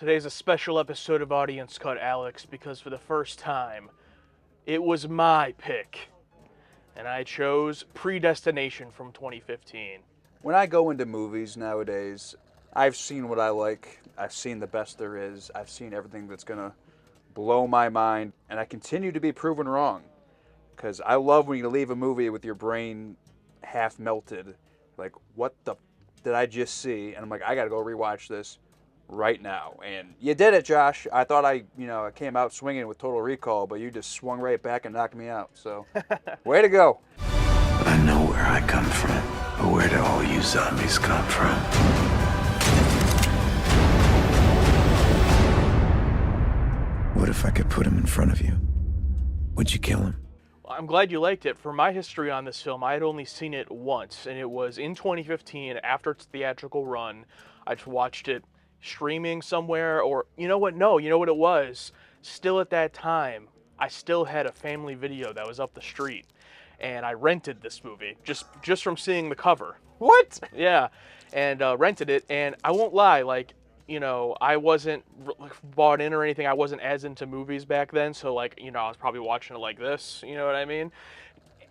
Today's a special episode of Audience Cut, Alex, because for the first time, it was my pick. And I chose Predestination from 2015. When I go into movies nowadays, I've seen what I like. I've seen the best there is. I've seen everything that's going to blow my mind. And I continue to be proven wrong. Because I love when you leave a movie with your brain half melted. Like, what the did I just see? And I'm like, I got to go rewatch this right now. And you did it, Josh. I thought I came out swinging with Total Recall, but you just swung right back and knocked me out. So, way to go. I know where I come from, but where do all you zombies come from? What if I could put him in front of you? Would you kill him? Well, I'm glad you liked it. For my history on this film, I had only seen it once, and it was in 2015 after its theatrical run. I just watched it streaming somewhere, or you know what? No, you know what it was? Still at that time, I still had a family video that was up the street, and I rented this movie just from seeing the cover. What? Yeah, and rented it, and I won't lie, I wasn't bought in or anything. I wasn't as into movies back then, so I was probably watching it like this, you know what I mean?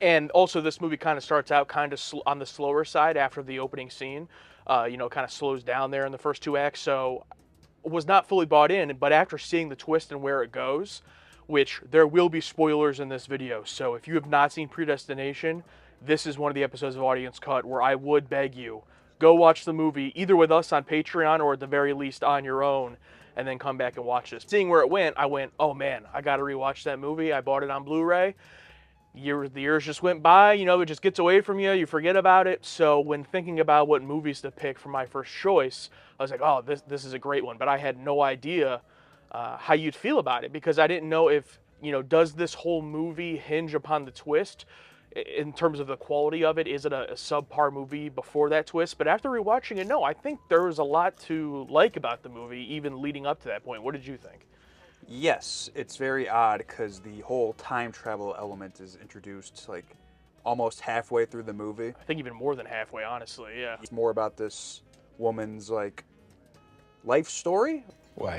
And also this movie kind of starts out kind of on the slower side after the opening scene. Kind of slows down there in the first two acts, so was not fully bought in, but after seeing the twist and where it goes, which there will be spoilers in this video, so if you have not seen Predestination, this is one of the episodes of Audience Cut where I would beg you, go watch the movie either with us on Patreon or at the very least on your own, and then come back and watch this. Seeing where it went, I went, oh man, I gotta rewatch that movie. I bought it on Blu-ray. The years just went by, it just gets away from you, you forget about it. So when thinking about what movies to pick for my first choice, I was like, oh, this is a great one. But I had no idea how you'd feel about it, because I didn't know if, does this whole movie hinge upon the twist in terms of the quality of it? Is it a subpar movie before that twist? But after rewatching it, no, I think there was a lot to like about the movie, even leading up to that point. What did you think? Yes, it's very odd because the whole time travel element is introduced almost halfway through the movie. I think even more than halfway, honestly, yeah. It's more about this woman's life story. Why,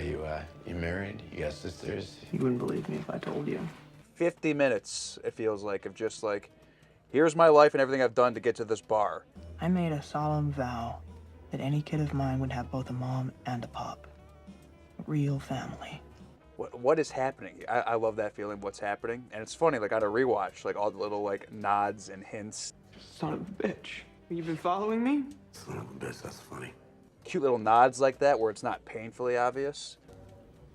you married? You got sisters? You wouldn't believe me if I told you. 50 minutes, it feels like, of just here's my life and everything I've done to get to this bar. I made a solemn vow that any kid of mine would have both a mom and a pop. A real family. What is happening? I love that feeling, what's happening. And it's funny, on a rewatch, all the little, nods and hints. Son of a bitch. You been following me? Son of a bitch, that's funny. Cute little nods like that where it's not painfully obvious.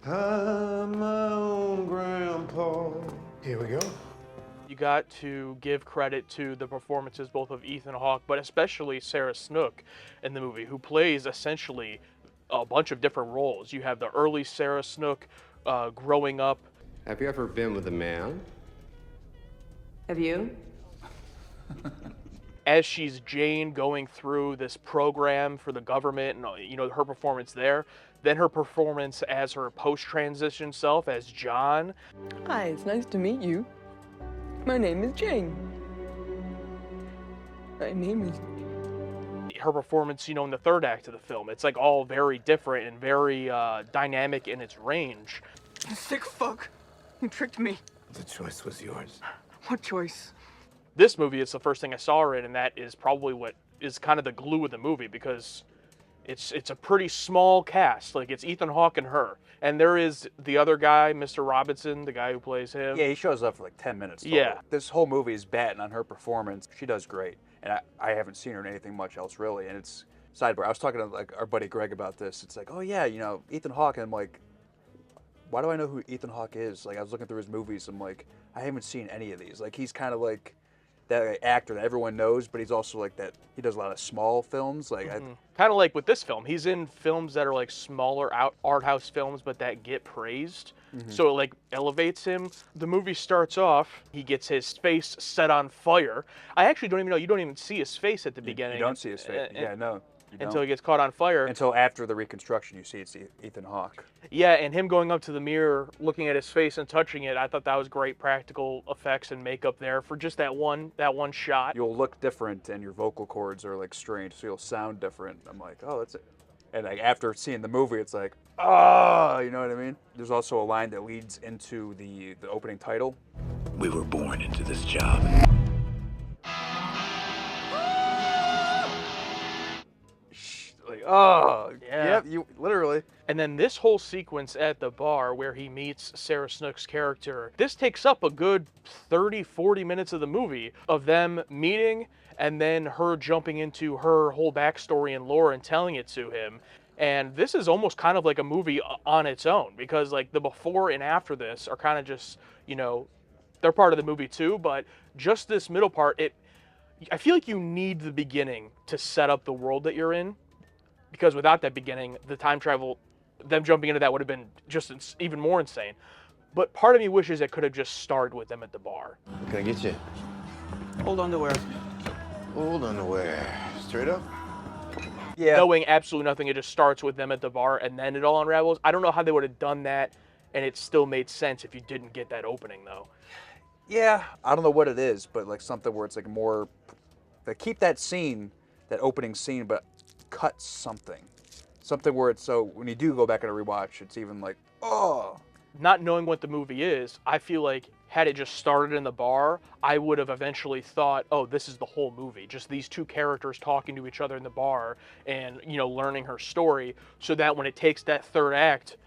I'm my own grandpa. Here we go. You got to give credit to the performances both of Ethan Hawke, but especially Sarah Snook in the movie, who plays essentially a bunch of different roles. You have the early Sarah Snook growing up. Have you ever been with a man? Have you? As she's Jane going through this program for the government and, her performance there. Then her performance as her post-transition self as John. Hi, it's nice to meet you. My name is Jane. My name is... Her performance, in the third act of the film. It's all very different and very dynamic in its range. You sick fuck. You tricked me. The choice was yours. What choice? This movie, it's the first thing I saw her in, and that is probably what is kind of the glue of the movie, because it's a pretty small cast. It's Ethan Hawke and her. And there is the other guy, Mr. Robinson, the guy who plays him. Yeah, he shows up for 10 minutes total. Yeah. This whole movie is batting on her performance. She does great. And I haven't seen her in anything much else, really. And it's, sidebar, I was talking to our buddy Greg about this. It's oh yeah, Ethan Hawke. And I'm like, why do I know who Ethan Hawke is? I was looking through his movies. I'm like, I haven't seen any of these. He's kind of that actor that everyone knows, but he's also that he does a lot of small films. Kind of like with this film, he's in films that are smaller art house films, but that get praised. Mm-hmm. So it elevates him. The movie starts off, he gets his face set on fire. I actually don't even know, you don't even see his face at the beginning. You don't see his face. Yeah, no. Until he gets caught on fire. Until after the reconstruction, you see it's Ethan Hawke. Yeah, and him going up to the mirror, looking at his face and touching it, I thought that was great practical effects and makeup there for just that one shot. You'll look different, and your vocal cords are strange, so you'll sound different. I'm like, oh, that's it. And like after seeing the movie, it's like, oh, you know what I mean? There's also a line that leads into the opening title. We were born into this job. Like, oh, Yeah. yep, you literally. And then this whole sequence at the bar where he meets Sarah Snook's character, this takes up a good 30, 40 minutes of the movie of them meeting and then her jumping into her whole backstory and lore and telling it to him. And this is almost kind of like a movie on its own because like the before and after this are kind of just, you know, they're part of the movie too, but just this middle part, I feel like you need the beginning to set up the world that you're in. Because without that beginning, the time travel, them jumping into that would have been just even more insane. But part of me wishes it could have just started with them at the bar. What can I get you? Hold on to where. Hold on to where? Straight up? Yeah. Knowing absolutely nothing, it just starts with them at the bar and then it all unravels. I don't know how they would have done that and it still made sense if you didn't get that opening though. Yeah, I don't know what it is, but like something where it's like more, they keep that scene, that opening scene, but cut something where it's so when you do go back and rewatch, it's even like, oh. Not knowing what the movie is, I feel like had it just started in the bar, I would have eventually thought, oh, this is the whole movie. Just these two characters talking to each other in the bar and, you know, learning her story so that when it takes that third act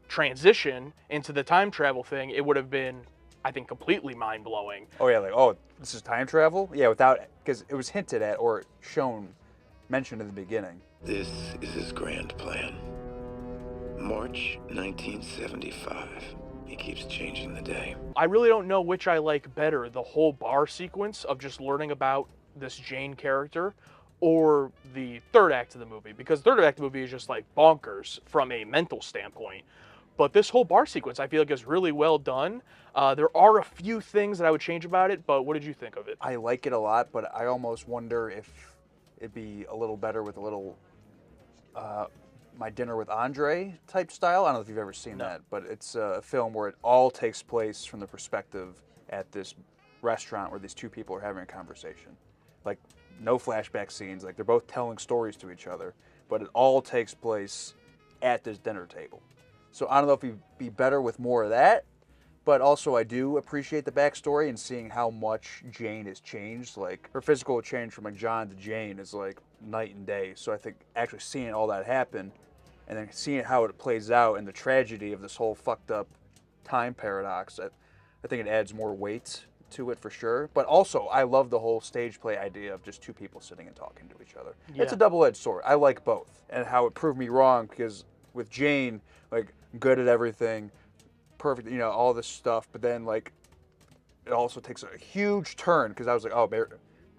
transition into the time travel thing, it would have been, I think, completely mind-blowing. Oh yeah, like, oh, this is time travel? Yeah, without, because it was hinted at or shown, mentioned in the beginning. This is his grand plan. March 1975. He keeps changing the day. I really don't know which I like better, the whole bar sequence of just learning about this Jane character or the third act of the movie, because the third act of the movie is just like bonkers from a mental standpoint. But this whole bar sequence, I feel like is really well done. There are a few things that I would change about it, but what did you think of it? I like it a lot, but I almost wonder if it'd be a little better with a little My Dinner with Andre type style. I don't know if you've ever seen that, but it's a film where it all takes place from the perspective at this restaurant where these two people are having a conversation. Like, no flashback scenes, like they're both telling stories to each other, but it all takes place at this dinner table. So I don't know if you'd be better with more of that, but also I do appreciate the backstory and seeing how much Jane has changed. Like, her physical change from like John to Jane is like night and day. So I think actually seeing all that happen and then seeing how it plays out and the tragedy of this whole fucked up time paradox, I think it adds more weight to it for sure. But also, I love the whole stage play idea of just two people sitting and talking to each other. Yeah. It's a double-edged sword. I like both. And how it proved me wrong, because with Jane, like, good at everything, perfect, you know, all this stuff, but then, like, it also takes a huge turn, because I was like, oh,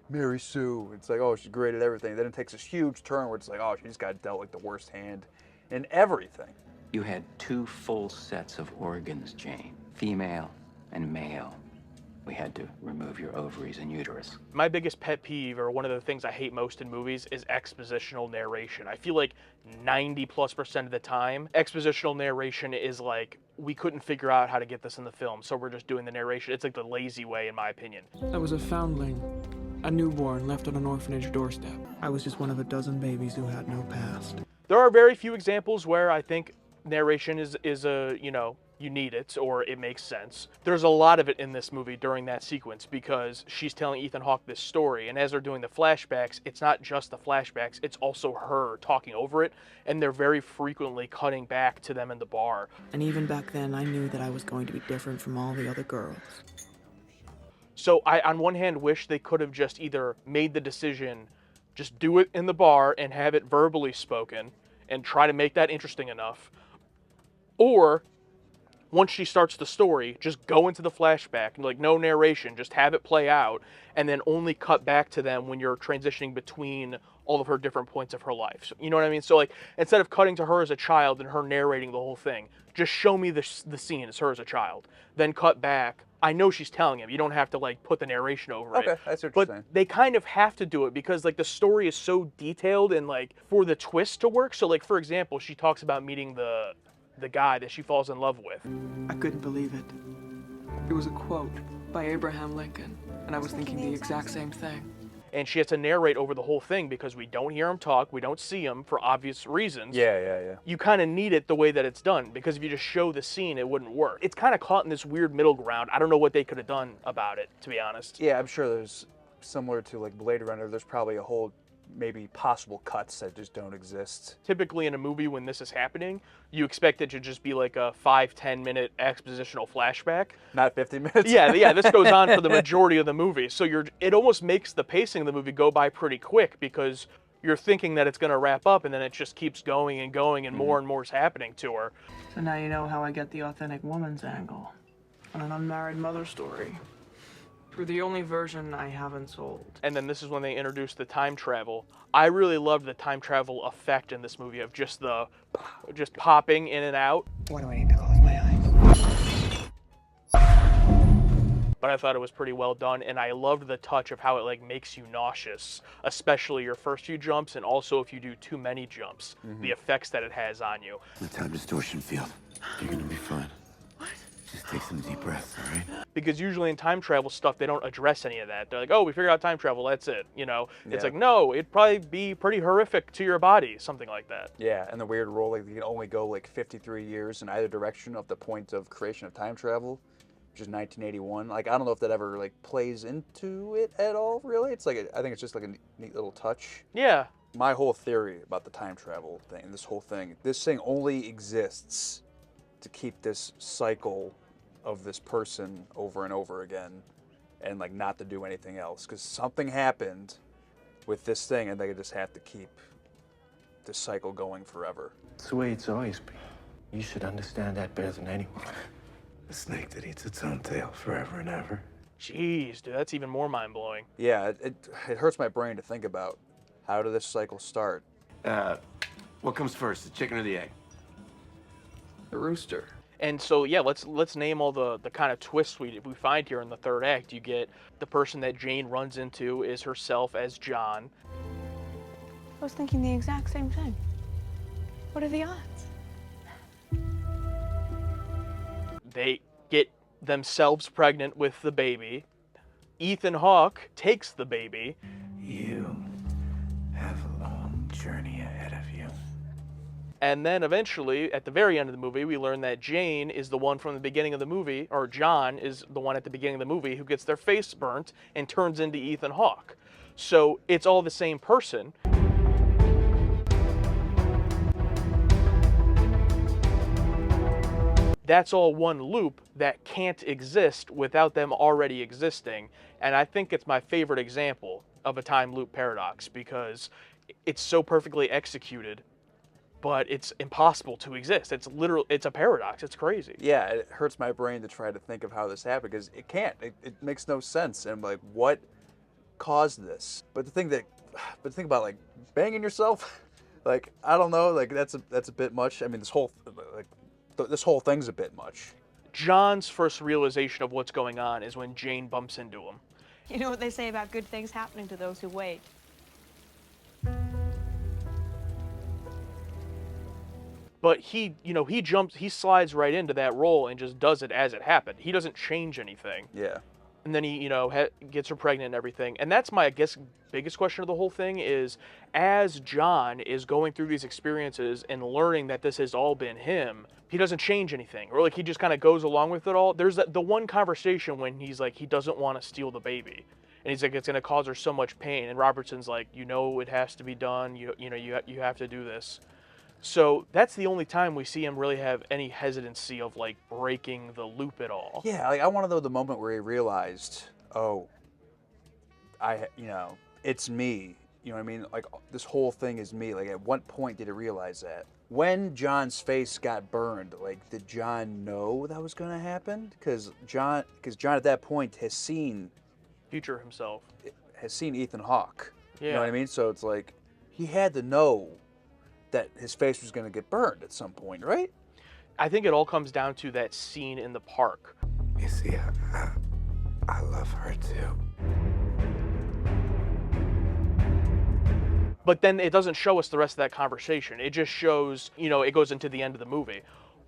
Mary Sue. It's like, oh, she's great at everything. Then it takes this huge turn where it's like, oh, she just got dealt, like, the worst hand in everything. You had two full sets of organs, Jane. Female and male. We had to remove your ovaries and uterus. My biggest pet peeve, or one of the things I hate most in movies, is expositional narration. I feel like 90+% of the time, expositional narration is like, we couldn't figure out how to get this in the film, so we're just doing the narration. It's like the lazy way, in my opinion. I was a foundling, a newborn left on an orphanage doorstep. I was just one of a dozen babies who had no past. There are very few examples where I think narration is a, you know, you need it or it makes sense. There's a lot of it in this movie during that sequence because she's telling Ethan Hawke this story, and as they're doing the flashbacks, it's not just the flashbacks, it's also her talking over it, and they're very frequently cutting back to them in the bar. And even back then, I knew that I was going to be different from all the other girls. So I, on one hand, wish they could have just either made the decision, just do it in the bar and have it verbally spoken and try to make that interesting enough, or once she starts the story, just go into the flashback, like no narration, just have it play out, and then only cut back to them when you're transitioning between all of her different points of her life. So, you know what I mean? So like, instead of cutting to her as a child and her narrating the whole thing, just show me the scene as her as a child. Then cut back. I know she's telling him. You don't have to like put the narration over it. Okay, that's what you're But saying. they kind of have to do it because like the story is so detailed and like for the twist to work. So like, for example, she talks about meeting the guy that she falls in love with. I couldn't believe it. It was a quote by Abraham Lincoln, and I was thinking the exact same thing. and she has to narrate over the whole thing because we don't hear him talk, we don't see him for obvious reasons. Yeah. You kind of need it the way that it's done, because if you just show the scene, it wouldn't work. It's kind of caught in this weird middle ground. I don't know what they could have done about it, to be honest. Yeah, I'm sure there's, similar to like Blade Runner, there's probably a whole maybe possible cuts that just don't exist. Typically in a movie when this is happening, you expect it to just be like a 5-10 minute expositional flashback. Not 50 minutes? Yeah, this goes on for the majority of the movie. So it almost makes the pacing of the movie go by pretty quick, because you're thinking that it's going to wrap up, and then it just keeps going and going, and more is happening to her. So now you know how I get the authentic woman's angle on an unmarried mother story. For the only version I haven't sold. And then this is when they introduced the time travel. I really loved the time travel effect in this movie of just popping in and out. Why do I need to close my eyes? But I thought it was pretty well done, and I loved the touch of how it like makes you nauseous, especially your first few jumps, and also if you do too many jumps, the effects that it has on you. The time distortion field. You're gonna be fine. Just take some deep breaths, all right? Because usually in time travel stuff, they don't address any of that. They're like, oh, we figured out time travel, that's it. You know, it's like, no, it'd probably be pretty horrific to your body, something like that. Yeah, and the weird rule, like you can only go like 53 years in either direction of the point of creation of time travel, which is 1981. Like, I don't know if that ever like plays into it at all, really. It's like, I think it's just like a neat little touch. Yeah. My whole theory about the time travel thing, this whole thing, this thing only exists to keep this cycle of this person over and over again, and like not to do anything else, because something happened with this thing and they just have to keep this cycle going forever. It's the way it's always been. You should understand that better than anyone. A snake that eats its own tail forever and ever. Jeez, dude, that's even more mind-blowing. Yeah, it hurts my brain to think about, how did this cycle start? What comes first, the chicken or the egg? The rooster. And so, yeah, let's name all the kind of twists we find here in the third act. You get the person that Jane runs into is herself as John. I was thinking the exact same thing. What are the odds? They get themselves pregnant with the baby. Ethan Hawke takes the baby. You have a long journey ahead of you. And then eventually, at the very end of the movie, we learn that Jane is the one from the beginning of the movie, or John is the one at the beginning of the movie who gets their face burnt and turns into Ethan Hawke. So it's all the same person. That's all one loop that can't exist without them already existing. And I think it's my favorite example of a time loop paradox, because it's so perfectly executed, but it's impossible to exist. It's a paradox. It's crazy. Yeah, it hurts my brain to try to think of how this happened, because it can't. It makes no sense. And I'm like, what caused this? But the thing about like banging yourself, like, I don't know, like that's a bit much. I mean, this whole thing's a bit much. John's first realization of what's going on is when Jane bumps into him. You know what they say about good things happening to those who wait. But he slides right into that role and just does it as it happened. He doesn't change anything. Yeah. And then he, gets her pregnant and everything. And that's my, I guess, biggest question of the whole thing is, as John is going through these experiences and learning that this has all been him, he doesn't change anything. Or like he just kind of goes along with it all. There's the one conversation when he's like, he doesn't want to steal the baby. And he's like, it's going to cause her so much pain. And Robertson's like, it has to be done. You have to do this. So that's the only time we see him really have any hesitancy of like breaking the loop at all. Yeah, like I want to know the moment where he realized, oh, it's me. You know what I mean? Like this whole thing is me. Like at what point did he realize that? When John's face got burned, like did John know that was going to happen? Because John at that point has seen Future himself. Has seen Ethan Hawke. Yeah. You know what I mean? So it's like he had to know that his face was going to get burned at some point, right? I think it all comes down to that scene in the park. You see, I love her too. But then it doesn't show us the rest of that conversation. It just shows, it goes into the end of the movie.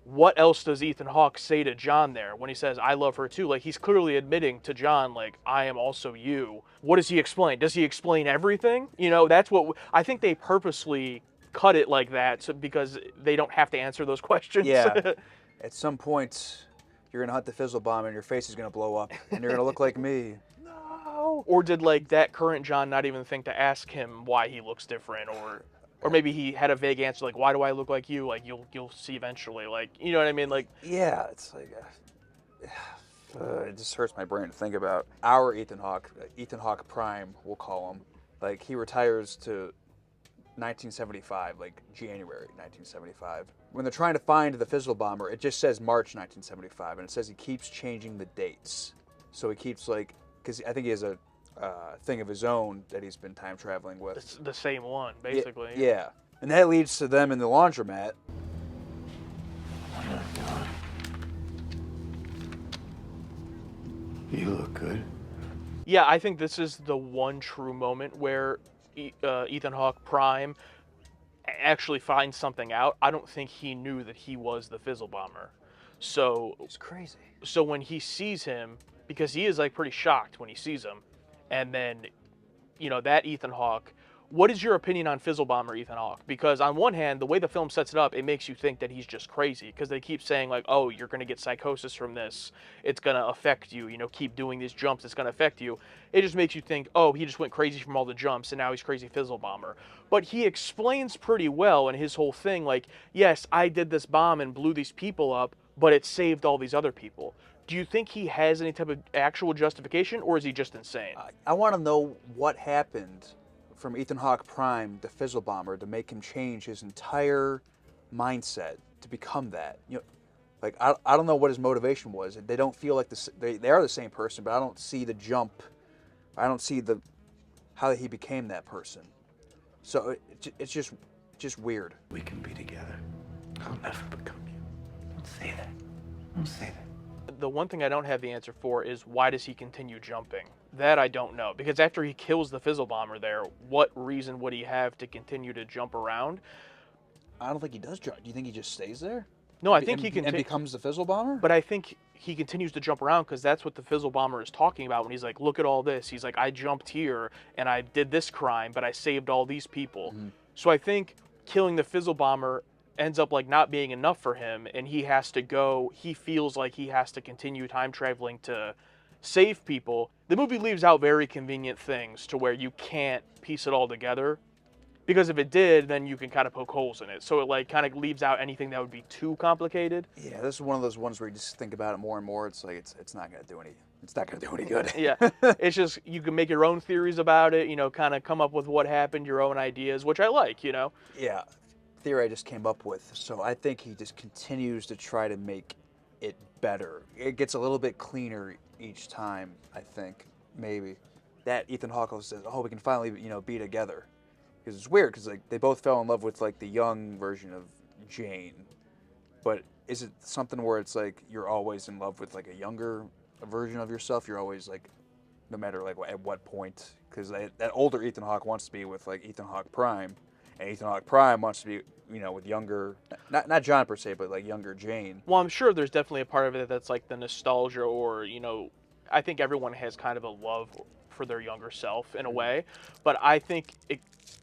what else does Ethan Hawke say to John there when he says, I love her too? Like, he's clearly admitting to John, like, I am also you. What does he explain? Does he explain everything? You know, that's what I think they purposely cut it like that because they don't have to answer those questions. Yeah. At some point, you're going to hunt the fizzle bomb and your face is going to blow up and you're going to look like me. No. Or did, like, that current John not even think to ask him why he looks different, or maybe he had a vague answer, like, why do I look like you? Like, you'll see eventually. Like, you know what I mean? Like, yeah, it's like, it just hurts my brain to think about. Our Ethan Hawke Prime, we'll call him. Like, he retires to 1975, like January 1975. When they're trying to find the fizzle bomber, it just says March 1975, and it says he keeps changing the dates. So he keeps, like, because I think he has a thing of his own that he's been time traveling with. it's the same one, basically. Yeah. And that leads to them in the laundromat. Oh my God. You look good. Yeah, I think this is the one true moment where Ethan Hawke Prime actually finds something out. I don't think he knew that he was the fizzle bomber. So It's crazy. So when he sees him, because he is like pretty shocked when he sees him, and then, you know, that Ethan Hawke. What is your opinion on Fizzle Bomber Ethan Hawke? Because on one hand, the way the film sets it up, it makes you think that he's just crazy, because they keep saying, like, oh, you're going to get psychosis from this. It's going to affect you. You know, keep doing these jumps. It's going to affect you. It just makes you think, oh, he just went crazy from all the jumps, and now he's crazy Fizzle Bomber. But he explains pretty well in his whole thing, like, yes, I did this bomb and blew these people up, but it saved all these other people. Do you think he has any type of actual justification, or is he just insane? I want to know what happened from Ethan Hawke Prime to Fizzle Bomber to make him change his entire mindset to become that. You know, like, I don't know what his motivation was. They don't feel like they are the same person, but I don't see the jump. I don't see how he became that person. So it's just weird. We can be together. I'll never become you. Don't say that. Don't say that. The one thing I don't have the answer for is, why does he continue jumping? That I don't know, because after he kills the Fizzle Bomber there, what reason would he have to continue to jump around? I don't think he does jump. Do you think he just stays there? No, I think he can and becomes the Fizzle Bomber. But I think he continues to jump around because that's what the Fizzle Bomber is talking about when he's like, look at all this. He's like, I jumped here and I did this crime, but I saved all these people. Mm-hmm. So I think killing the Fizzle Bomber ends up like not being enough for him, and he feels like he has to continue time traveling to save people. The movie leaves out very convenient things to where you can't piece it all together, because if it did, then you can kind of poke holes in it. So it like kind of leaves out anything that would be too complicated. Yeah, this is one of those ones where you just think about it more and more. It's like it's not gonna do any good. Yeah, it's just, you can make your own theories about it, you know, kind of come up with what happened, your own ideas, which I like, you know. Yeah. Theory I just came up with. So I think he just continues to try to make it better. It gets a little bit cleaner each time, I think, maybe. That Ethan Hawke says, oh, we can finally, you know, be together. Because it's weird, because like they both fell in love with like the young version of Jane. But is it something where it's like you're always in love with like a younger version of yourself? You're always like, no matter like at what point? Because that older Ethan Hawke wants to be with like Ethan Hawke Prime. And Ethan Hawke Prime wants to be, you know, with younger, not John per se, but like younger Jane. Well, I'm sure there's definitely a part of it that's like the nostalgia, or, you know, I think everyone has kind of a love for their younger self in a way. But I think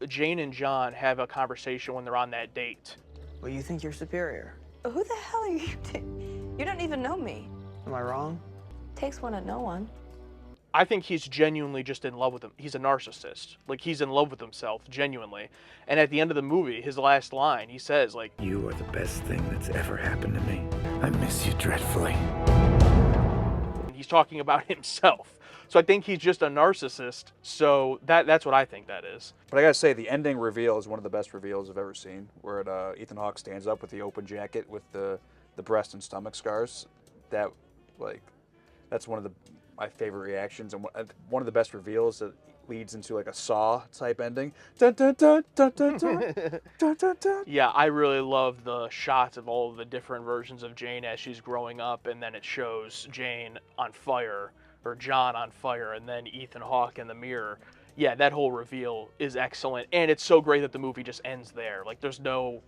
Jane and John have a conversation when they're on that date. Well, you think you're superior. Who the hell are you? You don't even know me. Am I wrong? Takes one to know one. I think he's genuinely just in love with him. He's a narcissist. Like, he's in love with himself, genuinely. And at the end of the movie, his last line, he says, like, You are the best thing that's ever happened to me. I miss you dreadfully. He's talking about himself. So I think he's just a narcissist. So that's what I think that is. But I gotta say, the ending reveal is one of the best reveals I've ever seen, where Ethan Hawke stands up with the open jacket with the breast and stomach scars. That's one of my favorite reactions, and one of the best reveals that leads into like a Saw type ending. Dun, dun, dun, dun, dun, dun, dun, dun, dun. Yeah, I really love the shots of all of the different versions of Jane as she's growing up, and then it shows Jane on fire, or John on fire, and then Ethan Hawke in the mirror. Yeah, that whole reveal is excellent, and it's so great that the movie just ends there. Like, there's no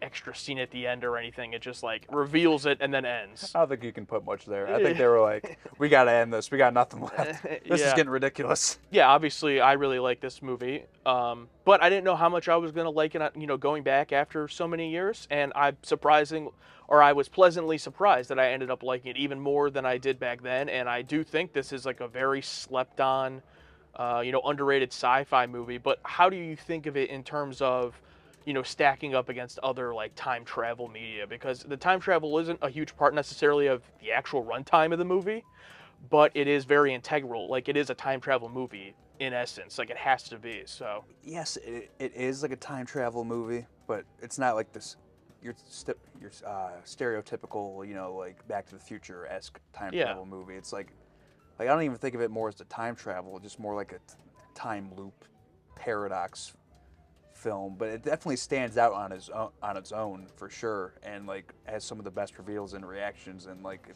extra scene at the end or anything. It just like reveals it and then ends. I don't think you can put much there. I think they were like, we got to end this. We got nothing left. This is Yeah. getting ridiculous. Yeah, obviously I really like this movie, but I didn't know how much I was gonna like it, going back after so many years, and I was pleasantly surprised that I ended up liking it even more than I did back then, and I do think this is like a very slept on, underrated sci-fi movie. But how do you think of it in terms of, stacking up against other like time travel media? Because the time travel isn't a huge part necessarily of the actual runtime of the movie, but it is very integral. Like, it is a time travel movie in essence. Like, it has to be. So Yes, it is like a time travel movie, but it's not like this. Your stereotypical, like Back to the Future-esque time travel movie. It's like I don't even think of it more as a time travel, just more like a time loop paradox film. But it definitely stands out on its own for sure, and like has some of the best reveals and reactions. And like,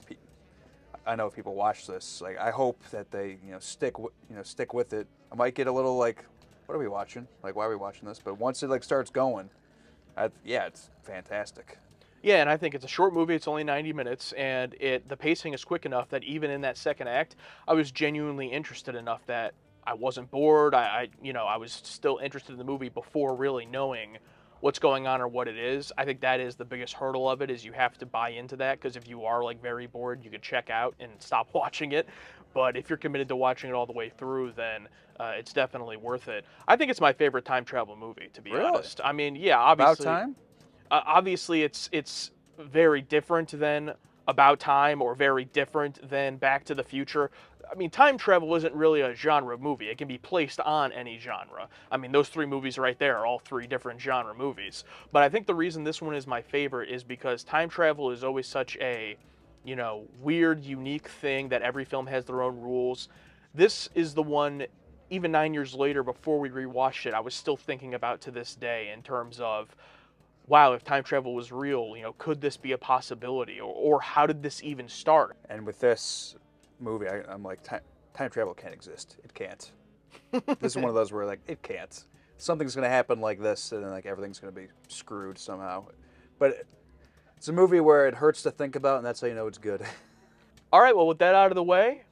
I know if people watch this, like I hope that they stick with it. I might get a little like, what are we watching? Like, why are we watching this? But once it like starts going, it's fantastic. yeah, and I think it's a short movie. It's only 90 minutes, and the pacing is quick enough that even in that second act, I was genuinely interested enough that I wasn't bored. I was still interested in the movie before really knowing what's going on or what it is. I think that is the biggest hurdle of it, is you have to buy into that, because if you are like very bored, you could check out and stop watching it. But if you're committed to watching it all the way through, then it's definitely worth it. I think it's my favorite time travel movie, to be honest. I mean, yeah, obviously. About Time? Obviously, it's very different than About Time, or very different than Back to the Future. I mean, time travel isn't really a genre movie. It can be placed on any genre. I mean, those three movies right there are all three different genre movies. But I think the reason this one is my favorite is because time travel is always such a, weird, unique thing that every film has their own rules. This is the one, even 9 years later, before we rewatched it, I was still thinking about to this day in terms of, wow, if time travel was real, could this be a possibility? Or how did this even start? And with this movie, I'm like, time travel can't exist. It can't. This is one of those where like, it can't. Something's going to happen like this, and then like everything's going to be screwed somehow. But it's a movie where it hurts to think about, and that's how you know it's good. All right, well, with that out of the way,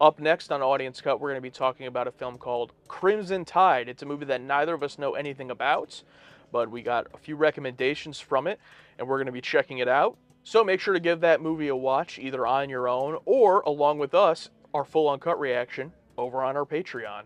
up next on Audience Cut, we're going to be talking about a film called Crimson Tide. It's a movie that neither of us know anything about, but we got a few recommendations from it, and we're going to be checking it out. So make sure to give that movie a watch, either on your own or along with us, our full uncut reaction over on our Patreon.